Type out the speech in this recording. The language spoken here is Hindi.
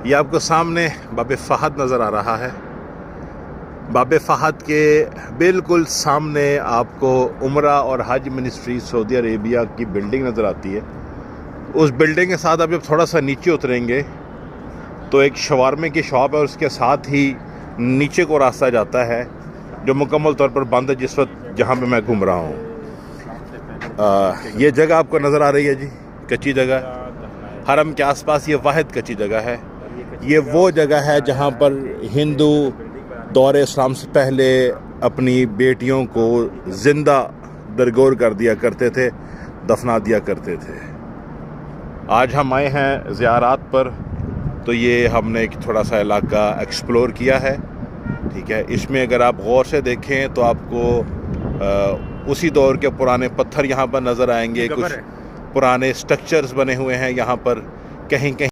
ये आपको सामने बाब फ़हद नज़र आ रहा है। बाब फ़हद के बिल्कुल सामने आपको उम्रा और हज मिनिस्ट्री सऊदी अरेबिया की बिल्डिंग नज़र आती है। उस बिल्डिंग के साथ आप जब थोड़ा सा नीचे उतरेंगे तो एक शवारमे की शॉप है और उसके साथ ही नीचे को रास्ता जाता है जो मुकम्मल तौर पर बंद है जिस वक्त जहाँ पे मैं घूम रहा हूँ। ये जगह आपको नज़र आ रही है जी, कच्ची जगह। हरम के आसपास ये वाहिद कच्ची जगह है। ये वो जगह है जहाँ पर हिंदू दौरे इस्लाम से पहले अपनी बेटियों को ज़िंदा दरगोर कर दिया करते थे, दफना दिया करते थे। आज हम आए हैं ज़ियारात पर, तो ये हमने एक थोड़ा सा इलाका एक्सप्लोर किया है। ठीक है, इसमें अगर आप गौर से देखें तो आपको उसी दौर के पुराने पत्थर यहाँ पर नज़र आएंगे। कुछ पुराने स्ट्रक्चर्स बने हुए हैं यहाँ पर, कहीं कहीं